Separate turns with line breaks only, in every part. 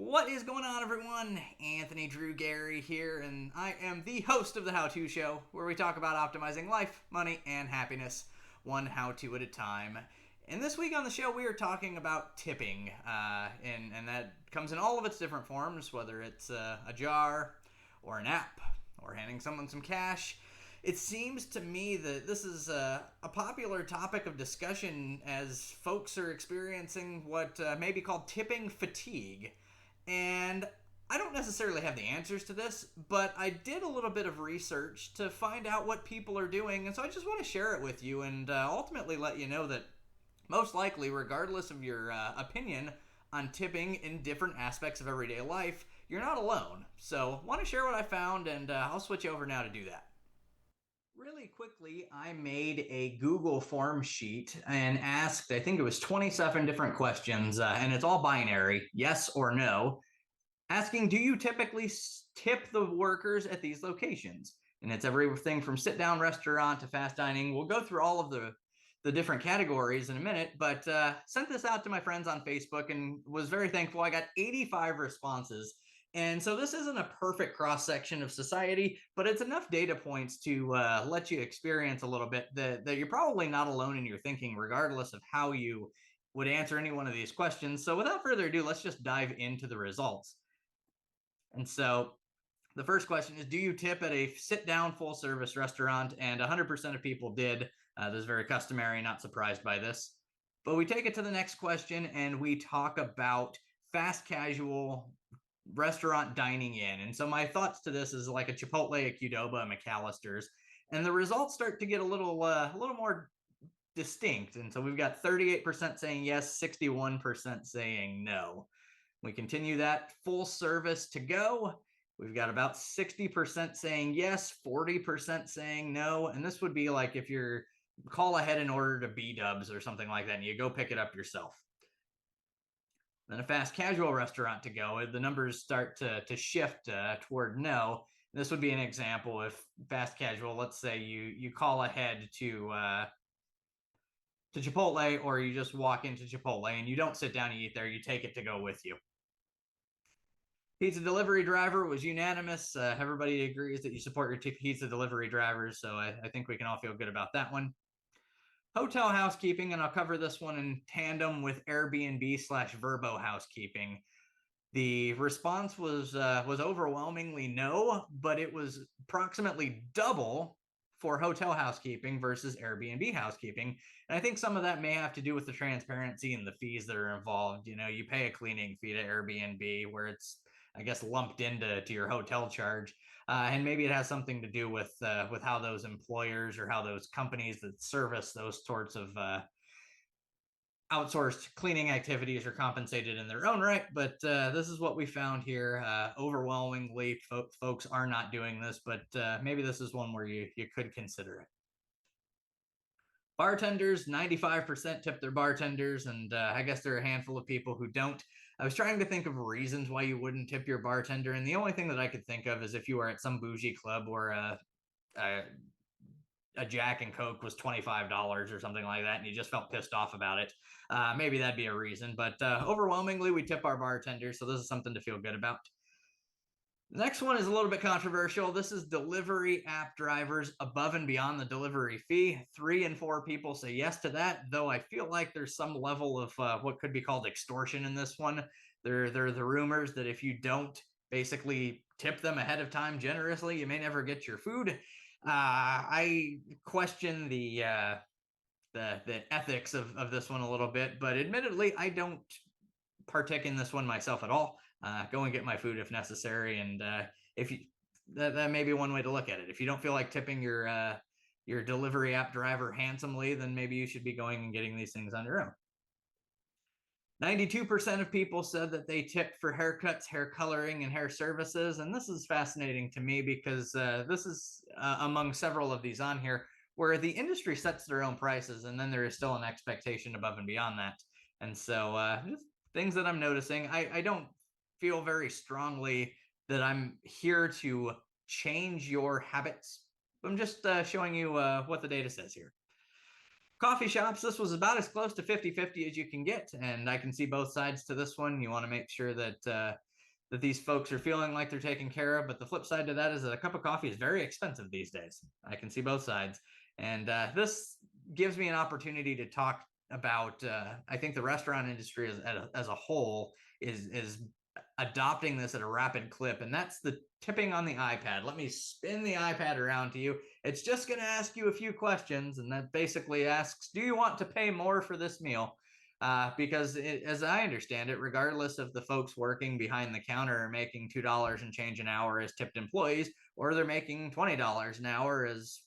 What is going on, everyone? Anthony Drew Gary here, and I am the host of the How To Show, where we talk about optimizing life, money, and happiness, one how to at a time. And this week on the show, we are talking about tipping, and that comes in all of its different forms, whether it's a jar, or an app, or handing someone some cash. It seems to me that this is a popular topic of discussion as folks are experiencing what may be called tipping fatigue. And I don't necessarily have the answers to this, but I did a little bit of research to find out what people are doing, and so I just want to share it with you and ultimately let you know that most likely, regardless of your opinion on tipping in different aspects of everyday life, you're not alone. So, want to share what I found, and I'll switch over now to do that. Really quickly, I made a Google form sheet and asked, I think it was 27 different questions, and it's all binary, yes or no, asking, do you typically tip the workers at these locations? And it's everything from sit-down restaurant to fast dining. We'll go through all of the different categories in a minute, but sent this out to my friends on Facebook and was very thankful. I got 85 responses. And so this isn't a perfect cross-section of society, but it's enough data points to let you experience a little bit that you're probably not alone in your thinking, regardless of how you would answer any one of these questions. So without further ado, let's just dive into the results. And so the first question is, do you tip at a sit-down full-service restaurant? And 100% of people did. This is very customary, not surprised by this. But we take it to the next question, and we talk about fast casual restaurant dining in. And so my thoughts to this is like a Chipotle, a Qdoba, a McAllister's. And the results start to get a little more distinct. And so we've got 38% saying yes, 61% saying no. We continue that full service to go. We've got about 60% saying yes, 40% saying no. And this would be like if you're call ahead and order to B-dubs or something like that, and you go pick it up yourself. Then a fast casual restaurant to go, the numbers start to shift toward no. This would be an example if fast casual, let's say you call ahead to Chipotle, or you just walk into Chipotle and you don't sit down and eat there, you take it to go with you. Pizza delivery driver was unanimous. Everybody agrees that you support your pizza delivery drivers, so I think we can all feel good about that one. Hotel housekeeping, and I'll cover this one in tandem with Airbnb/Vrbo housekeeping. The response was overwhelmingly no, but it was approximately double for hotel housekeeping versus Airbnb housekeeping. And I think some of that may have to do with the transparency and the fees that are involved. You know, you pay a cleaning fee to Airbnb where it's, I guess, lumped into your hotel charge. And maybe it has something to do with how those employers or how those companies that service those sorts of outsourced cleaning activities are compensated in their own right. But this is what we found here. Overwhelmingly, folks are not doing this, but maybe this is one where you could consider it. Bartenders, 95% tip their bartenders, and I guess there are a handful of people who don't. I was trying to think of reasons why you wouldn't tip your bartender, and the only thing that I could think of is if you were at some bougie club where a Jack and Coke was $25 or something like that, and you just felt pissed off about it. Maybe that'd be a reason, but overwhelmingly we tip our bartenders, so this is something to feel good about. The next one is a little bit controversial. This is delivery app drivers above and beyond the delivery fee. 3 in 4 people say yes to that, though I feel like there's some level of what could be called extortion in this one. There are the rumors that if you don't basically tip them ahead of time generously, you may never get your food. I question the ethics of this one a little bit, but admittedly, I don't partake in this one myself at all. Go and get my food if necessary, and if you that may be one way to look at it. If you don't feel like tipping your delivery app driver handsomely, then maybe you should be going and getting these things on your own. 92% of people said that they tip for haircuts, hair coloring, and hair services. And this is fascinating to me because this is among several of these on here where the industry sets their own prices, and then there is still an expectation above and beyond that. And so just things that I'm noticing. I don't feel very strongly that I'm here to change your habits. I'm just showing you what the data says here. Coffee shops, this was about as close to 50-50 as you can get, and I can see both sides to this one. You want to make sure that that these folks are feeling like they're taken care of. But the flip side to that is that a cup of coffee is very expensive these days. I can see both sides. And this gives me an opportunity to talk about, I think the restaurant industry as a whole is adopting this at a rapid clip, and that's the tipping on the iPad. Let me spin the iPad around to you. It's just going to ask you a few questions, and that basically asks, do you want to pay more for this meal? Because as I understand it, regardless of the folks working behind the counter are making $2 and change an hour as tipped employees, or they're making $20 an hour as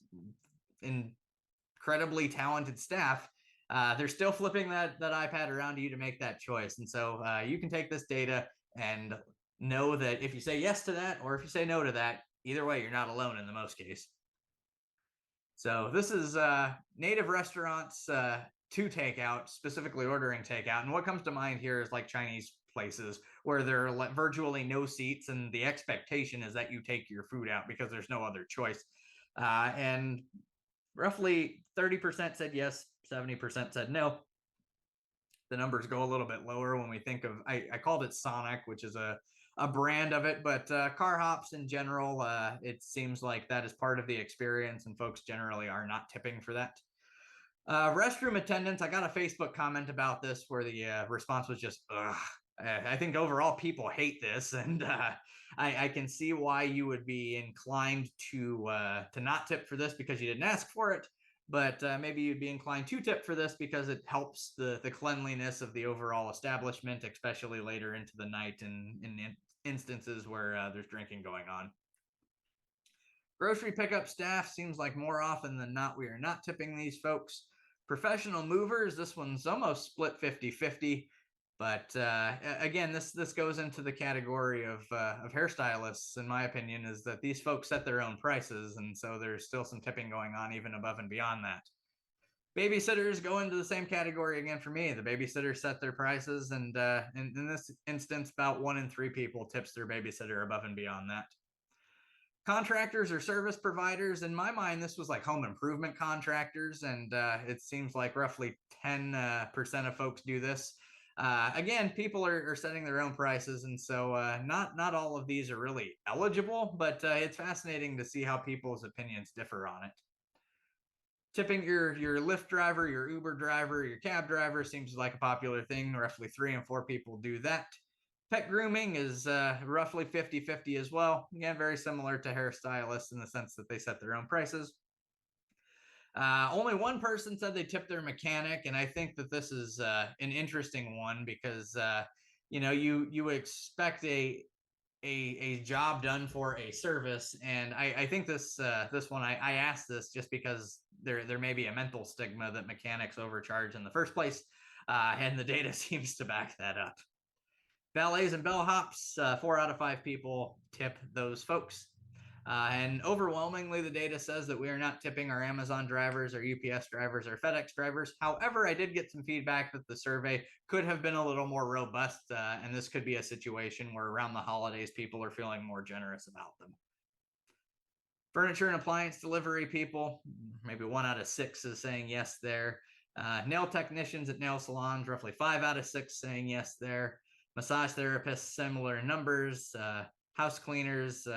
incredibly talented staff, they're still flipping that iPad around to you to make that choice. And so you can take this data and know that if you say yes to that, or if you say no to that, either way, you're not alone in the most case. So this is native restaurants to takeout, specifically ordering takeout. And what comes to mind here is like Chinese places where there are virtually no seats, and the expectation is that you take your food out because there's no other choice. And roughly 30% said yes, 70% said no. The numbers go a little bit lower when we think of, I called it Sonic, which is a brand of it, but car hops in general, it seems like that is part of the experience, and folks generally are not tipping for that. Restroom attendants, I got a Facebook comment about this where the response was just, ugh. I think overall people hate this, and I can see why you would be inclined to not tip for this because you didn't ask for it. But maybe you'd be inclined to tip for this because it helps the cleanliness of the overall establishment, especially later into the night and in instances where there's drinking going on. Grocery pickup staff, seems like more often than not we are not tipping these folks. Professional movers, this one's almost split 50-50. But again, this goes into the category of hairstylists, in my opinion, is that these folks set their own prices, and so there's still some tipping going on even above and beyond that. Babysitters go into the same category again for me. The babysitters set their prices, and in this instance, about 1 in 3 people tips their babysitter above and beyond that. Contractors or service providers, in my mind, this was like home improvement contractors, and it seems like roughly 10% of folks do this. Again, people are setting their own prices, and so not all of these are really eligible, but it's fascinating to see how people's opinions differ on it. Tipping your Lyft driver, your Uber driver, your cab driver seems like a popular thing. Roughly 3 and 4 people do that. Pet grooming is roughly 50-50 as well. Again, very similar to hairstylists in the sense that they set their own prices. Only one person said they tipped their mechanic, and I think that this is an interesting one because you expect a job done for a service, and I think this one I asked this just because there may be a mental stigma that mechanics overcharge in the first place, and the data seems to back that up. Valets and bellhops, 4 out of 5 people tip those folks. And overwhelmingly, the data says that we are not tipping our Amazon drivers, our UPS drivers, or FedEx drivers. However, I did get some feedback that the survey could have been a little more robust, and this could be a situation where around the holidays, people are feeling more generous about them. Furniture and appliance delivery people, maybe 1 out of 6 is saying yes there. Nail technicians at nail salons, roughly 5 out of 6 saying yes there. Massage therapists, similar numbers. House cleaners,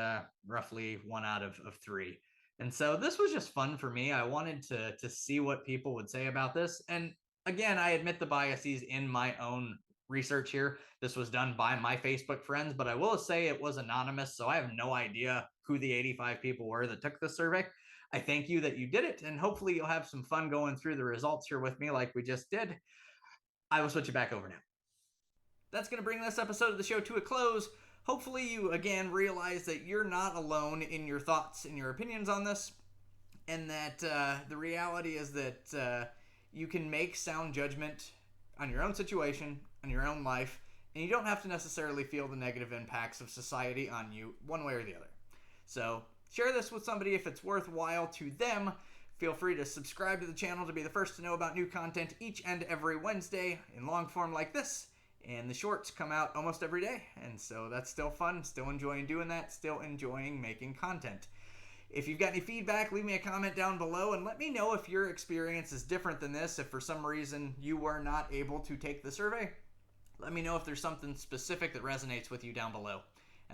roughly 1 out of 3. And so this was just fun for me. I wanted to see what people would say about this. And again, I admit the biases in my own research here. This was done by my Facebook friends, but I will say it was anonymous, so I have no idea who the 85 people were that took this survey. I thank you that you did it, and hopefully you'll have some fun going through the results here with me like we just did. I will switch it back over now. That's going to bring this episode of the show to a close. Hopefully you, again, realize that you're not alone in your thoughts and your opinions on this, and that the reality is that you can make sound judgment on your own situation, on your own life, and you don't have to necessarily feel the negative impacts of society on you one way or the other. So share this with somebody if it's worthwhile to them. Feel free to subscribe to the channel to be the first to know about new content each and every Wednesday in long form like this. And the shorts come out almost every day, and so that's still fun, still enjoying doing that, still enjoying making content. If you've got any feedback, leave me a comment down below and let me know if your experience is different than this, if for some reason you were not able to take the survey. Let me know if there's something specific that resonates with you down below.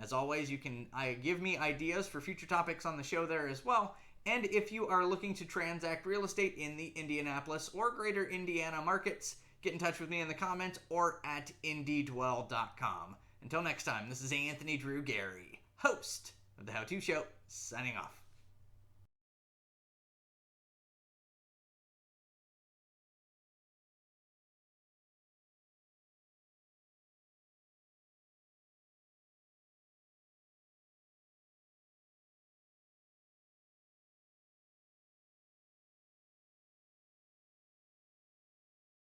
As always, you can give me ideas for future topics on the show there as well. And if you are looking to transact real estate in the Indianapolis or greater Indiana markets, get in touch with me in the comments or at indiedwell.com. Until next time, this is Anthony Drew Gary, host of The How To Show, signing off.